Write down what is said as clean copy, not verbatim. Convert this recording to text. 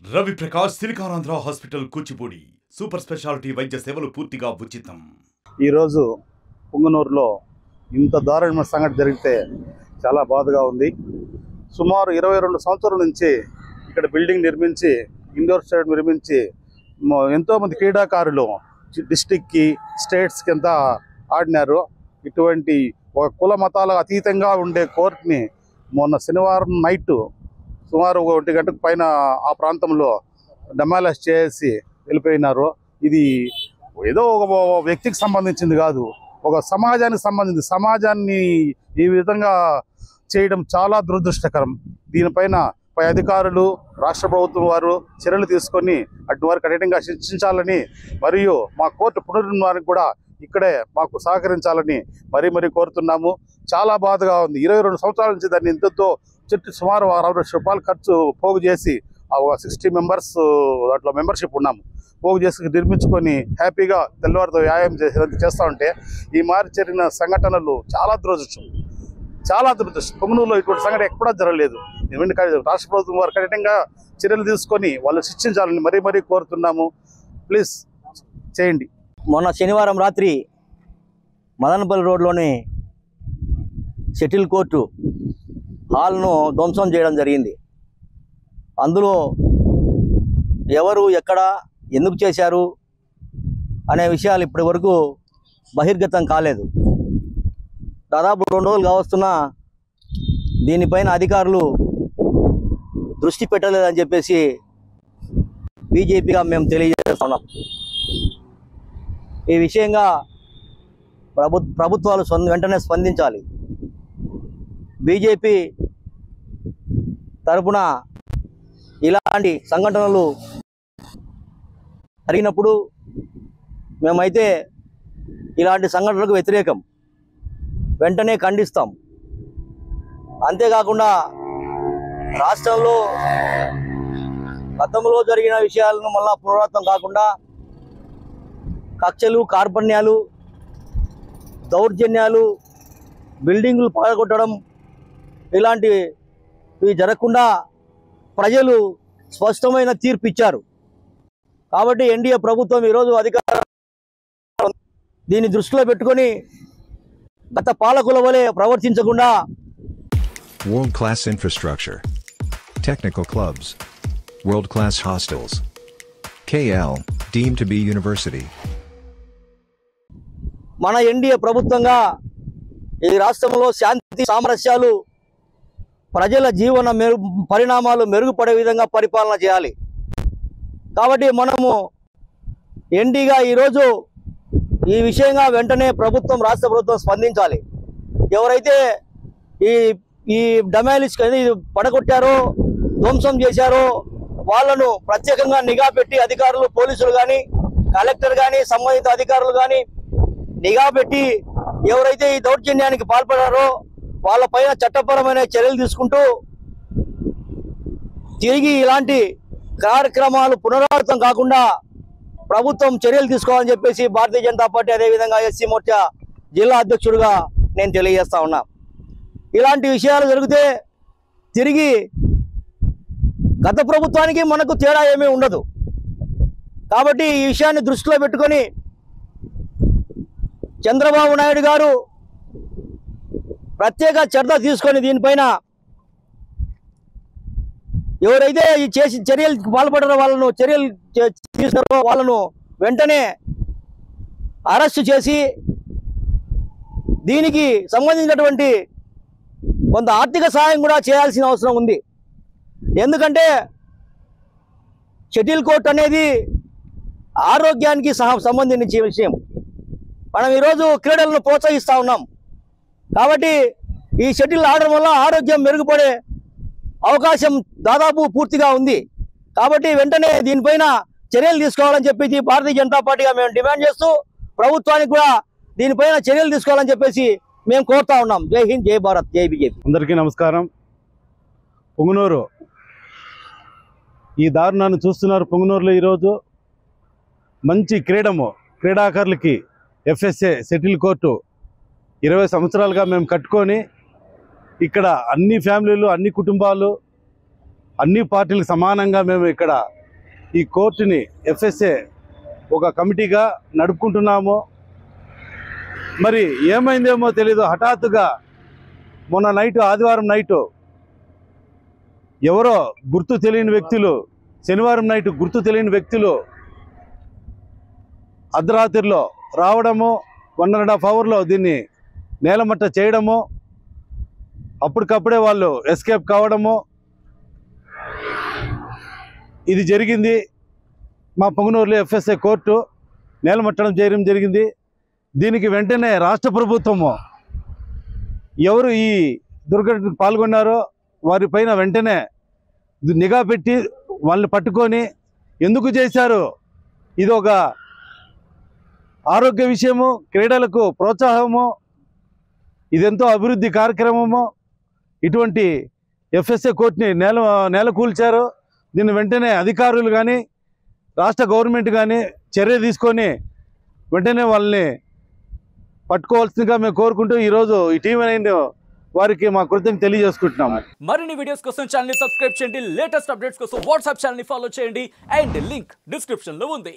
Ravi Prakash Siliconandhra hospital Kuchipudi super speciality వైద్య సేవలు పూర్తిగా ఉచితం. ఈరోజు పుంగనూరులో ఇంత దారుణమైన సంఘటన జరిగితే చాలా బాధగా ఉంది. సుమారు 22 సంవత్సరాల నుంచి ఇక్కడ బిల్డింగ్ నిర్మించి ఇండోర్ స్టేడియం నిర్మించి ఎంతోమంది క్రీడాకారులు డిస్టిక్కి స్టేట్స్కి అంతా ఆడినారు. ఇటువంటి ఒక కుల మతాలకు అతీతంగా ఉండే కోర్టుని మొన్న శనివారం నైట్ సుమారు 1 గంటకు పైన ఆ ప్రాంతంలో డెమాలిష్ చేసి వెళ్ళిపోయినారు. ఇది ఏదో ఒక వ్యక్తికి సంబంధించింది కాదు, ఒక సమాజానికి సంబంధించింది. సమాజాన్ని ఈ విధంగా చేయడం చాలా దురదృష్టకరం. దీనిపైన పై అధికారులు, రాష్ట్ర ప్రభుత్వం వారు చర్యలు తీసుకొని అటు వారికి కఠినంగా శిక్షించాలని, మరియు మా కోర్టు పునర్నిర్మాణానికి కూడా ఇక్కడే మాకు సహకరించాలని మరీ కోరుతున్నాము. చాలా బాధగా ఉంది. 22 సంవత్సరాల నుంచి దాన్ని ఇంతతో చెట్టు సుమారు 60 లక్షల రూపాయలు ఖర్చు పోగు చేసి 60 మెంబర్స్ దాంట్లో మెంబర్షిప్ ఉన్నాము. పోగు చేసి నిర్మించుకొని హ్యాపీగా తెల్లవారితో వ్యాయామం చేస్తూ ఉంటే ఈ మారి జరిగిన సంఘటనలు చాలా దురదృష్టం. పొంగనూరులో ఇటువంటి సంఘటన ఎక్కడా జరగలేదు. రాష్ట్ర ప్రభుత్వం వారు కఠినంగా చర్యలు తీసుకొని వాళ్ళు శిక్షించాలని మరీ కోరుతున్నాము. ప్లీజ్ చేయండి. మొన్న శనివారం రాత్రి మదనపల్లి రోడ్లోని షటిల్ కోర్టు హాల్ను ధ్వంసం చేయడం జరిగింది. అందులో ఎవరు, ఎక్కడ, ఎందుకు చేశారు అనే విషయాలు ఇప్పటి వరకు బహిర్గతం కాలేదు. దాదాపు 2 రోజులు కావస్తున్నా దీనిపైన అధికారులు దృష్టి పెట్టలేదని చెప్పేసి బీజేపీగా మేము తెలియజేస్తున్నాం. ఈ విషయంగా ప్రభుత్వాలు వెంటనే స్పందించాలి. బీజేపీ తరపున ఇలాంటి సంఘటనలు జరిగినప్పుడు మేమైతే ఇలాంటి సంఘటనలకు వ్యతిరేకం, వెంటనే ఖండిస్తాం. అంతేకాకుండా రాష్ట్రంలో గతంలో జరిగిన విషయాలను మళ్ళా పునరావృతం కాకుండా కక్షలు, కార్పణ్యాలు, దౌర్జన్యాలు, బిల్డింగులు పగలగొట్టడం ఇలాంటివి జరగకుండా ప్రజలు స్పష్టమైన తీర్పు ఇచ్చారు. కాబట్టి ఎన్డీఏ ప్రభుత్వం ఈరోజు అధికారం దీన్ని దృష్టిలో పెట్టుకొని గత పాలకుల వలె ప్రవర్తించకుండా world-class infrastructure, technical clubs, world-class hostels, KL deemed to be university. మన ఎన్డీఏ ప్రభుత్వంగా ఈ రాష్ట్రంలో శాంతి సామరస్యాలు, ప్రజల జీవన పరిణామాలు మెరుగుపడే విధంగా పరిపాలన చేయాలి. కాబట్టి మనము ఎన్డీగా ఈరోజు ఈ విషయంగా వెంటనే రాష్ట్ర ప్రభుత్వం స్పందించాలి. ఎవరైతే ఈ డెమాలిష్ పడగొట్టారో, ధ్వంసం చేశారో వాళ్ళను ప్రత్యేకంగా నిఘా పెట్టి అధికారులు, పోలీసులు కానీ, కలెక్టర్ కానీ, సంబంధిత అధికారులు కానీ నిఘా పెట్టి ఎవరైతే ఈ దౌర్జన్యానికి పాల్పడారో వాళ్ళపైన చట్టపరమైన చర్యలు తీసుకుంటూ తిరిగి ఇలాంటి కార్యక్రమాలు పునరావృతం కాకుండా ప్రభుత్వం చర్యలు తీసుకోవాలని చెప్పేసి భారతీయ జనతా పార్టీ, అదేవిధంగా ఎస్సీ మోర్చా జిల్లా అధ్యక్షుడిగా నేను తెలియజేస్తా ఉన్నా. ఇలాంటి విషయాలు జరిగితే తిరిగి గత ప్రభుత్వానికి మనకు తేడా ఏమీ ఉండదు. కాబట్టి ఈ విషయాన్ని దృష్టిలో పెట్టుకొని చంద్రబాబు నాయుడు గారు ప్రత్యేక శ్రద్ధ తీసుకొని దీనిపైన ఎవరైతే ఈ చర్యలు పాల్పడారో చర్యలు తీసుకున్నారో వాళ్ళను వెంటనే అరెస్టు చేసి దీనికి సంబంధించినటువంటి కొంత ఆర్థిక సహాయం కూడా చేయాల్సిన అవసరం ఉంది. ఎందుకంటే షటిల్ కోర్ట్ అనేది ఆరోగ్యానికి సంబంధించిన విషయం. మనం ఈరోజు క్రీడలను ప్రోత్సహిస్తూ ఉన్నాం. కాబట్టి ఈ షటిల్ ఆడడం వల్ల ఆరోగ్యం మెరుగుపడే అవకాశం దాదాపు పూర్తిగా ఉంది. కాబట్టి వెంటనే దీనిపైన చర్యలు తీసుకోవాలని చెప్పేసి భారతీయ జనతా పార్టీగా మేము డిమాండ్ చేస్తూ ప్రభుత్వానికి కూడా దీనిపైన చర్యలు తీసుకోవాలని చెప్పేసి మేము కోరుతా ఉన్నాం. జై హింద్, జై భారత్, జై బీజేపీ. అందరికీ నమస్కారం. పుంగనూరు ఈ దారుణాన్ని చూస్తున్నారు. పుంగనూరులో ఈరోజు మంచి క్రీడాకారులకి ఎఫ్ఎస్ఏ షటిల్ కోర్టు 20 సంవత్సరాలుగా మేము కట్టుకొని ఇక్కడ అన్ని ఫ్యామిలీలు, అన్ని కుటుంబాలు అన్ని పార్టీలకు సమానంగా మేము ఇక్కడ ఈ కోర్టుని ఎఫ్ఎస్ఏ ఒక కమిటీగా నడుపుకుంటున్నాము. మరి ఏమైందేమో తెలీదు, హఠాత్తుగా మొన్న నైటు, ఆదివారం నైటు ఎవరో గుర్తు తెలియని వ్యక్తులు, శనివారం నైటు గుర్తు తెలియని వ్యక్తులు అర్ధరాత్రిలో రావడము, 1.5 అవర్లో దీన్ని నేలమట్ట చేయడము, అప్పటికప్పుడే వాళ్ళు ఎస్కేప్ కావడము ఇది జరిగింది. మా పొంగనూరులో ఎఫ్ఎస్ఏ కోర్టు నేలమట్టడం చేయడం జరిగింది. దీనికి వెంటనే రాష్ట్ర ప్రభుత్వము ఎవరు ఈ దుర్ఘటనకు పాల్గొన్నారో వారిపైన వెంటనే నిఘా పెట్టి వాళ్ళని పట్టుకొని ఎందుకు చేశారు, ఇది ఒక ఆరోగ్య విషయము, క్రీడలకు ప్రోత్సాహము, ఇదెంతో అభివృద్ధి కార్యక్రమము. ఇటువంటి ఎఫ్ఎస్ఏ కోర్టుని నేలకూల్చారు. దీన్ని వెంటనే అధికారులు కానీ రాష్ట్ర గవర్నమెంట్ కానీ చర్య తీసుకొని వెంటనే వాళ్ళని పట్టుకోవాల్సిందిగా మేము కోరుకుంటూ ఈరోజు ఈ TV9 వారికి మా కృతజ్ఞతలు తెలియజేసుకుంటున్నాము. మరిన్ని వీడియోస్ కోసం ఛానల్ ని సబ్స్క్రైబ్ చేయండి, లేటెస్ట్ అప్డేట్స్ కోసం వాట్సాప్ ఛానల్ ని ఫాలో చేయండి అండ్ లింక్ డిస్క్రిప్షన్ లో ఉంది.